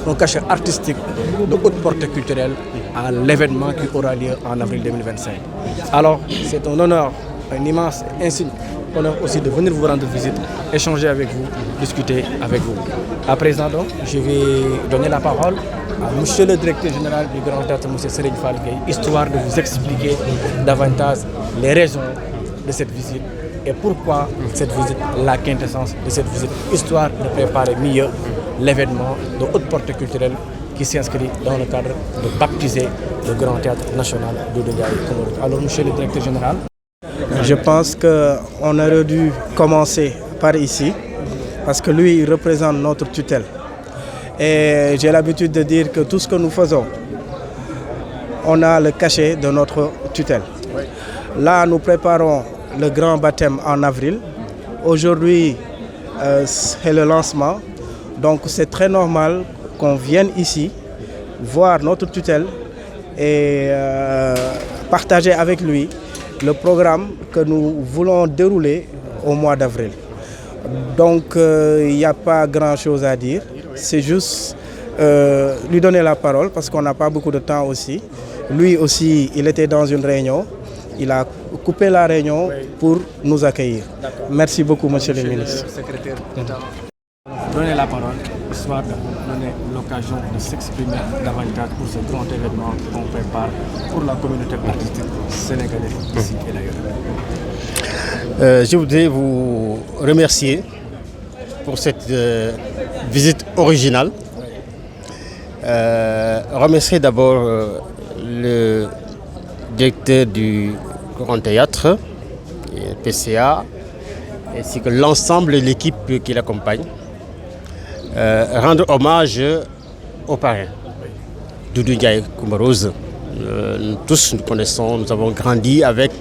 un cachet artistique de haute portée culturelle à l'événement qui aura lieu en avril 2025. Alors, c'est un honneur, un immense insigne honneur aussi de venir vous rendre visite, échanger avec vous, discuter avec vous. À présent, donc, je vais donner la parole à monsieur le directeur général du Grand Théâtre, M. Serigne Fall Gueye, histoire de vous expliquer davantage les raisons de cette visite et pourquoi cette visite, la quintessence de cette visite, histoire de préparer mieux l'événement de haute portée culturelle qui s'inscrit dans le cadre de baptiser le Grand Théâtre national Doudou Ndiaye Coumba Rose. Alors, monsieur le directeur général. Je pense qu'on aurait dû commencer par ici, parce que lui, il représente notre tutelle. Et j'ai l'habitude de dire que tout ce que nous faisons, on a le cachet de notre tutelle. Là, nous préparons le grand baptême en avril. Aujourd'hui, c'est le lancement. Donc, c'est très normal qu'on vienne ici, voir notre tutelle et partager avec lui le programme que nous voulons dérouler au mois d'avril. Donc, il n'y a pas grand-chose à dire. C'est juste lui donner la parole parce qu'on n'a pas beaucoup de temps aussi. Lui aussi, il était dans une réunion. Il a coupé la réunion pour nous accueillir. Merci beaucoup, monsieur le ministre. Secrétaire d'État, donnez la parole, histoire de vous donner l'occasion de s'exprimer davantage pour ce grand événement qu'on prépare pour la communauté artistique sénégalaise ici et d'ailleurs. Je voudrais vous remercier pour cette visite originale. Remercier d'abord le directeur du Grand Théâtre, PCA, ainsi que l'ensemble de l'équipe qui l'accompagne. Rendre hommage aux parrains, Doudou Ndiaye Coumba Rose. Nous tous nous connaissons, nous avons grandi avec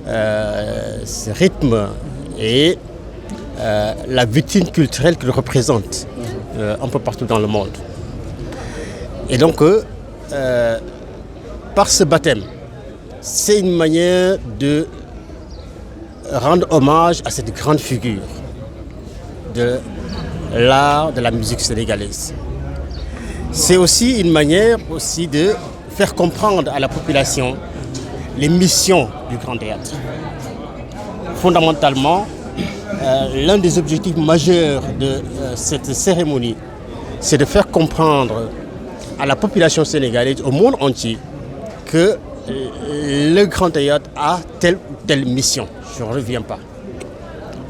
ce rythme et la vitrine culturelle qu'il représente un peu partout dans le monde. Et donc, par ce baptême, c'est une manière de rendre hommage à cette grande figure de l'art de la musique sénégalaise. C'est aussi une manière aussi de faire comprendre à la population les missions du Grand Théâtre. Fondamentalement, l'un des objectifs majeurs de cette cérémonie, c'est de faire comprendre à la population sénégalaise, au monde entier, que le Grand Théâtre a telle ou telle mission. Je ne reviens pas.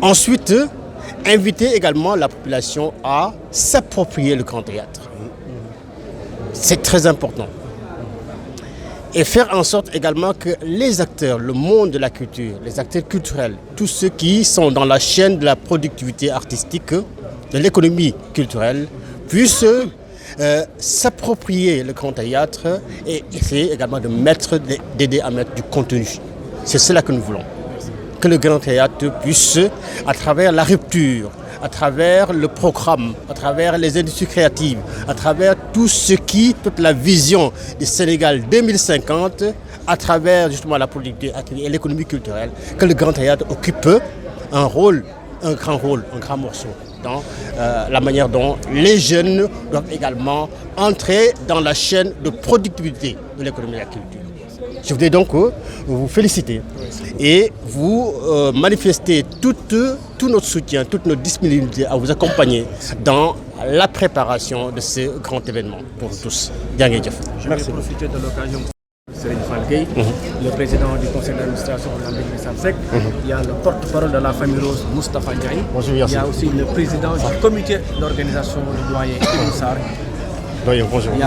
Ensuite, inviter également la population à s'approprier le Grand Théâtre. C'est très important. Et faire en sorte également que les acteurs, le monde de la culture, les acteurs culturels, tous ceux qui sont dans la chaîne de la productivité artistique, de l'économie culturelle, puissent s'approprier le Grand Théâtre et essayer également d'aider à mettre du contenu. C'est cela que nous voulons. Que le Grand Théâtre puisse, à travers la rupture, à travers le programme, à travers les industries créatives, à travers toute la vision du Sénégal 2050, à travers justement la productivité et l'économie culturelle, que le Grand Théâtre occupe un grand morceau dans la manière dont les jeunes doivent également entrer dans la chaîne de productivité de l'économie et de la culture. Je voudrais donc vous féliciter et vous manifester tout notre soutien, toute notre disponibilité à vous accompagner dans la préparation de ce grand événement pour tous. Je vais profiter de l'occasion. Serigne Fall Gueye, le président du conseil d'administration de l'Amérique Samsek. Il y a le porte-parole de la famille Rose, Moustapha Ndiaye. Bonjour, il y a aussi le président du comité d'organisation, le doyen Ibou Sarr. Doyen, bonjour.